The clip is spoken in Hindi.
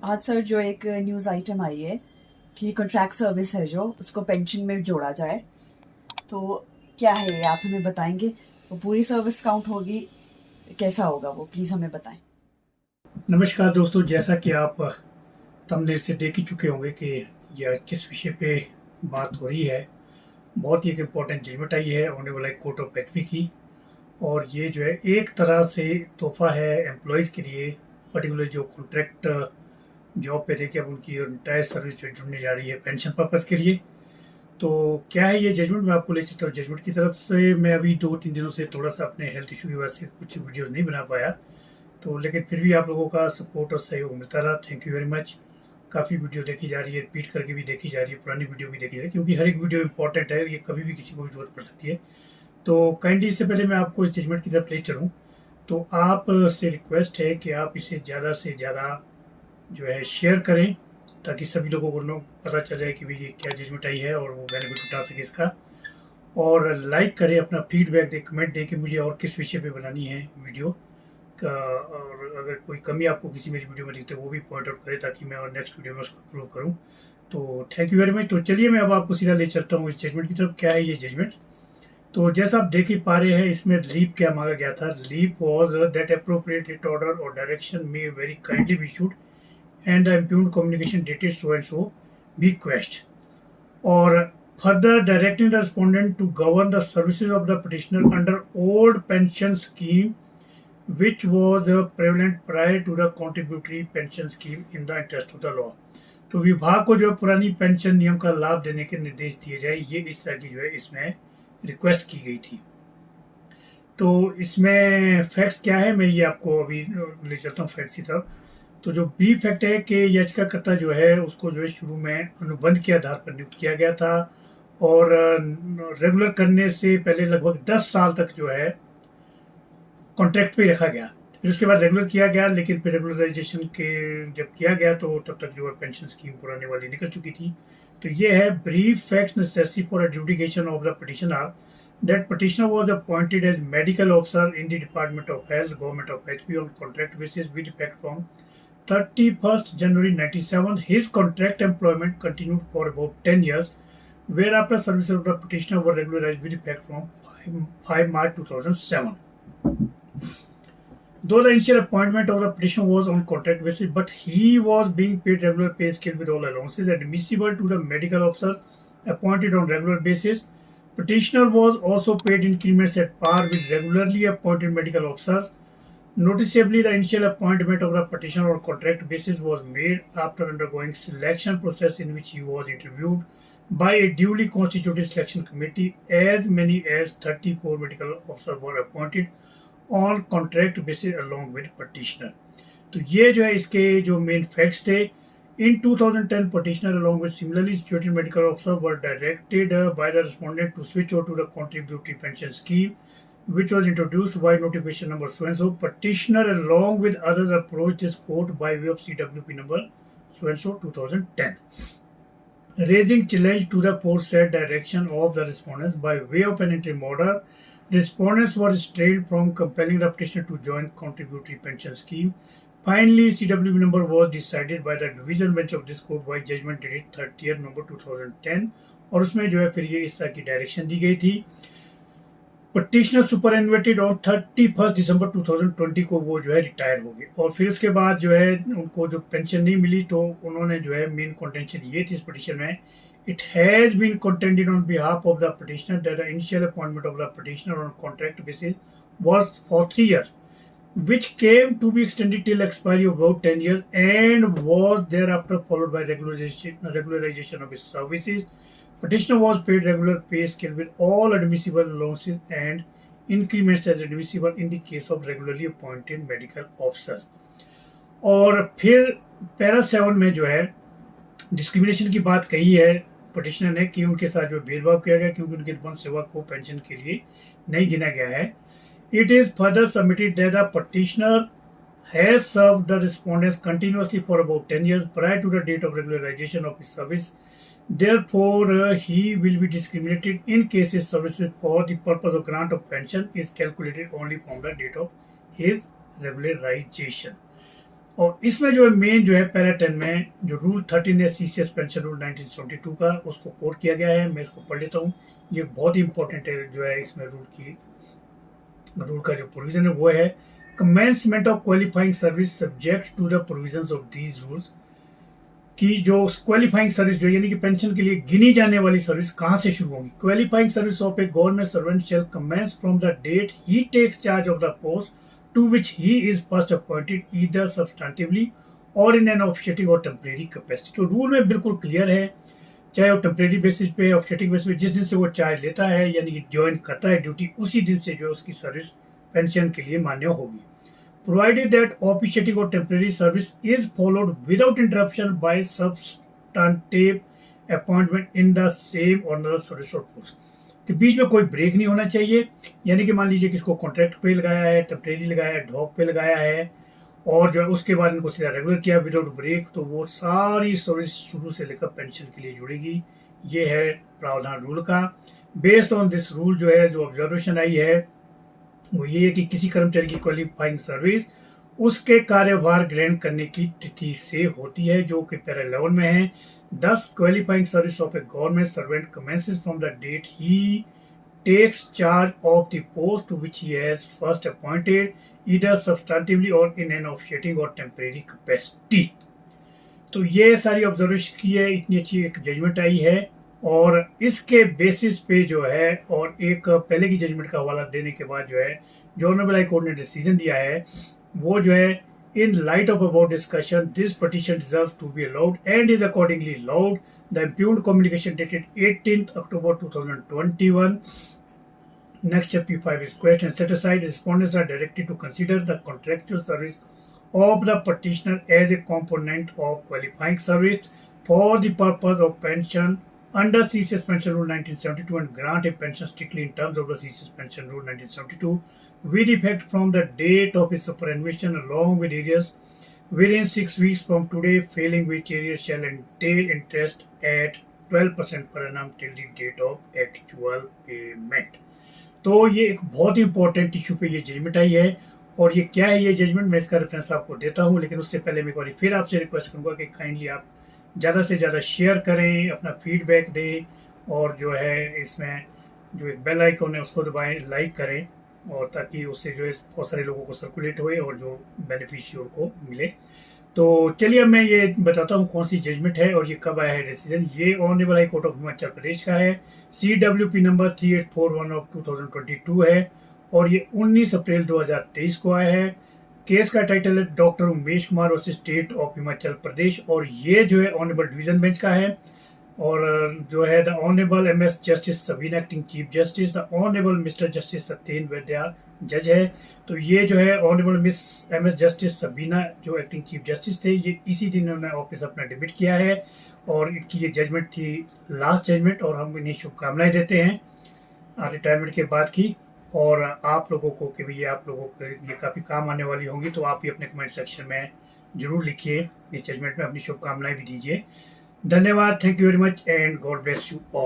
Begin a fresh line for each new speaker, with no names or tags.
आज सर जो एक न्यूज़ आइटम आई है कि कॉन्ट्रैक्ट सर्विस है जो उसको पेंशन में जोड़ा जाए, तो क्या है ये आप हमें बताएंगे? वो पूरी सर्विस काउंट होगी? कैसा होगा वो, प्लीज़ हमें बताएं।
नमस्कार दोस्तों, जैसा कि आप थंबनेल से देख ही चुके होंगे कि यह किस विषय पे बात हो रही है। बहुत ही एक इम्पोर्टेंट जजमेंट आई है ऑनरेबल कोर्ट ऑफ एचपी की। और ये जो है एक तरह से तोहफा है एम्प्लॉयज़ के लिए, पर्टिकुलर जो कॉन्ट्रैक्ट जॉब पे थे कि अब उनकी रिटायर सर्विस जो जुड़ने जा रही है पेंशन पर्पज़ के लिए। तो क्या है ये जजमेंट, मैं आपको ले चलता हूँ जजमेंट की तरफ से। मैं अभी 2-3 दिनों से थोड़ा सा अपने हेल्थ इशू की वजह से कुछ वीडियोज़ नहीं बना पाया, तो लेकिन फिर भी आप लोगों का सपोर्ट और सहयोग मिलता रहा, थैंक यू वेरी मच। काफ़ी वीडियो देखी जा रही है, रिपीट करके भी देखी जा रही है, पुरानी वीडियो भी देखी जा रही है, क्योंकि हर एक वीडियो इंपॉर्टेंट है, ये कभी भी किसी को भी जरूरत पड़ सकती है। तो काइंडली इससे पहले मैं आपको इस जजमेंट की तरफ ले चलूँ, तो आप से रिक्वेस्ट है कि आप इसे ज़्यादा से ज़्यादा जो है शेयर करें, ताकि सभी लोगों को पता चल जाए कि भाई ये क्या जजमेंट आई है और वो बेनिफिट उठा सके इसका। और लाइक करें, अपना फीडबैक दें, कमेंट दें कि मुझे और किस विषय पे बनानी है वीडियो का। और अगर कोई कमी आपको किसी मेरी वीडियो में दिखते है वो भी पॉइंट आउट करें, ताकि मैं और नेक्स्ट वीडियो में उसको इम्प्रूव करूँ। तो थैंक यू वेरी मच। तो चलिए मैं अब आपको सीधा ले चलता हूँ इस जजमेंट की तरफ। क्या है ये जजमेंट? तो जैसा आप देख ही पा रहे हैं, इसमें लीव क्या मांगा गया था। Leave was that appropriated order और direction may very kindly be issued and the impugned communication dated so and so be quashed, or further directing the respondent to govern the services of the petitioner under old pension scheme which was prevalent prior to the contributory pension scheme in the interest of the law। तो विभाग को जो है पुरानी पेंशन नियम का लाभ देने के निर्देश दिए जाए, ये इस तरह की जो है इसमें रिक्वेस्ट की गई थी। तो इसमें फैक्ट्स क्या है, मैं ये आपको अभी ले चलता हूँ फैक्ट्स की तरफ। तो जो बी फैक्ट है कि याचिकाकर्ता जो है उसको जो है शुरू में अनुबंध के आधार पर नियुक्त किया गया था, और रेगुलर करने से पहले लगभग 10 साल तक जो है कॉन्ट्रैक्ट पे रखा गया। फिर उसके बाद रेगुलर किया गया, लेकिन फिर रेगुलराइजेशन के जब किया गया तो तब तक जो है पेंशन स्कीम पुराने वाली निकल चुकी थी। तो ये है brief facts necessary for adjudication of the petitioner that petitioner was appointed as medical officer in the Department of Health, Government of HP on contract basis with effect from 31st January 1997. His contract employment continued for about 10 years, whereafter services of the petitioner were regularized with effect from 5 March 2007. Though the initial appointment of the petitioner was on contract basis, but he was being paid regular pay scale with all allowances admissible to the medical officers appointed on regular basis. Petitioner was also paid increments at par with regularly appointed medical officers. Noticeably, the initial appointment of the petitioner on contract basis was made after undergoing selection process in which he was interviewed by a duly constituted selection committee. As many as 34 medical officers were appointed on contract basis along with petitioner. तो ये जो है इसके जो मेन फैक्ट्स थे। In 2010, petitioner along with similarly situated medical officer were directed by the respondent to switch over to the contributory pension scheme, which was introduced by notification number so and so. Petitioner along with others approached this court by way of CWP number so and so 2010, raising challenge to the foresaid direction of the respondents by way of an interim order. Respondents were restrained from compelling the petitioner to join contributory pension scheme. Finally, CWP number was decided by the division bench of this court by judgment dated 30th November 2010, और उसमें जो है फिर ये इस तरह की डायरेक्शन दी गई थी। पटिशनर सुपरएनुएटेड ऑन 31 दिसंबर 2020 को वो जो है रिटायर हो गए, और फिर उसके बाद जो है उनको जो पेंशन नहीं मिली, तो उन्होंने जो है मेन कंटेंशन ये थी इस पिटीशन में। It has been contended on behalf of the petitioner that the initial appointment of the petitioner on contract basis was for 3 years, which came to be extended till expiry of about 10 years and was thereafter followed by regularization of his services. Petitioner was paid regular pay scale with all admissible allowances and increments as admissible in the case of regularly appointed medical officers. और फिर पैरा 7 में जो है डिस्क्रिमिनेशन की बात कही है पटिशनर ने कि उनके साथ जो भेदभाव किया गया क्योंकि उनके वन सेवा को पेंशन के लिए नहीं गिना गया है। It is further submitted that the petitioner has served the respondents continuously for about 10 years prior to the date of regularization of his service. Therefore, he will be discriminated in case his services for the purpose of grant of pension is calculated only from the date of his regularization. और इसमें जो है मेन जो है पैरा 10 में जो रूल 13 है सीसीएस पेंशन रूल 1972 का, उसको कोट किया गया है। मैं इसको पढ़ लेता हूँ। ये बहुत ही इंपॉर्टेंट है जो है इसमें रूल का जो प्रोविजन है वो है commencement of qualifying service subject to the provisions of these rules, कि जो क्वालिफाइंग सर्विस जो यानी कि पेंशन के लिए गिनी जाने वाली सर्विस कहाँ से शुरू होगी। Qualifying service of a government servant shall commence from the date he takes charge of the post to which he is first appointed either substantively और इन एन ऑफिशिएटिंग और टेम्परेरी कैपेसिटी। तो रूल में बिल्कुल क्लियर है, चाहे वो टेम्परेरी बेसिस पे ऑफिशिएटिंग बेसिस पे जिस दिन से वो चार्ज लेता है यानी कि ज्वाइन करता है ड्यूटी, उसी दिन से जो है उसकी सर्विस पेंशन के लिए मान्य होगी। Provided that officiating or temporary service is followed without interruption by substantive appointment in the same or another service or post, कि बीच में कोई ब्रेक नहीं होना चाहिए। यानी कि मान लीजिए किसको कॉन्ट्रैक्ट पे लगाया है, टेम्परेरी लगाया है, ढॉक पे लगाया है और जो है उसके बाद इनको सीधा रेगुलर किया विदाउट ब्रेक, तो वो सारी सर्विस शुरू से लेकर पेंशन के लिए जुड़ेगी। ये है प्रावधान रूल का। बेस्ड ऑन दिस रूल जो है जो ऑब्जर्वेशन आई है वो ये है कि किसी कर्मचारी की क्वालिफाइंग सर्विस उसके कार्यभार ग्रहण करने की तिथि से होती है, जो कि पैरा 11 में है। 10 qualifying service of a government servant commences from the date he takes charge of the post to which he has first appointed either substantively और इन एन ऑफिशिएटिंग और टेम्परेरी कैपेसिटी। तो ये सारी ऑब्जर्वेशन की है, इतनी अच्छी एक जजमेंट आई है और इसके बेसिस पे जो है और एक पहले की जजमेंट का हवाला देने के बाद जो है जो ऑनरेबल हाई कोर्ट ने डिसीजन दिया है वो जो है in light of about discussion this petition deserves to be allowed and is accordingly allowed. The impugned communication dated 18 October 2021 next chapter 5 is quashed and set aside. Respondents are directed to consider the contractual service of the petitioner as a component of qualifying service for the purpose of pension under CCS Pension Rule 1972 and grant a pension strictly in terms of the CCS Pension Rule 1972 with effect from the date of its superannuation along with arrears within 6 weeks from today, failing which arrears shall entail interest at 12% per annum till the date of actual payment। तो ये एक बहुत ही इंपॉर्टेंट इशू पे ये जजमेंट आई है और ये क्या है ये जजमेंट मैं इसका रेफरेंस आपको देता हूँ, लेकिन उससे पहले मैं एक बार फिर आपसे रिक्वेस्ट करूँगा कि काइंडली आप ज़्यादा से ज़्यादा शेयर करें, अपना फीडबैक दें और जो है इसमें जो एक बेल आइकन है उसको दबाएं, लाइक करें और ताकि उससे जो है बहुत सारे लोगों को सर्कुलेट होए और जो बेनिफिशियल को मिले। तो चलिए अब मैं ये बताता हूँ कौन सी जजमेंट है और ये कब आया है डिसीजन। ये honourable high court of Himachal Pradesh का है, CWP नंबर 3841 ऑफ 2022 है और ये 19 अप्रैल 2023 को आया है। केस का टाइटल है doctor Umesh Kumar versus state of Himachal Pradesh और ये जो है ऑनरेबल डिवीजन बेंच का है और जो है the honourable MS justice Sabina acting chief justice, the honourable mister justice Satyen Vaidya जज है। तो ये जो है honourable miss MS justice Sabina जो एक्टिंग चीफ जस्टिस थे, ये इसी दिन उन्होंने ऑफिस अपना डिमिट किया है और इनकी ये जजमेंट थी लास्ट जजमेंट और हम इन्हें शुभकामनाएं देते हैं रिटायरमेंट के बाद की। और आप लोगों को कि भैया आप लोगों को ये काफ़ी काम आने वाली होंगी, तो आप भी अपने कमेंट सेक्शन में जरूर लिखिए, इस जजमेंट में अपनी शुभकामनाएं भी दीजिए। धन्यवाद, thank you very much and God bless you all.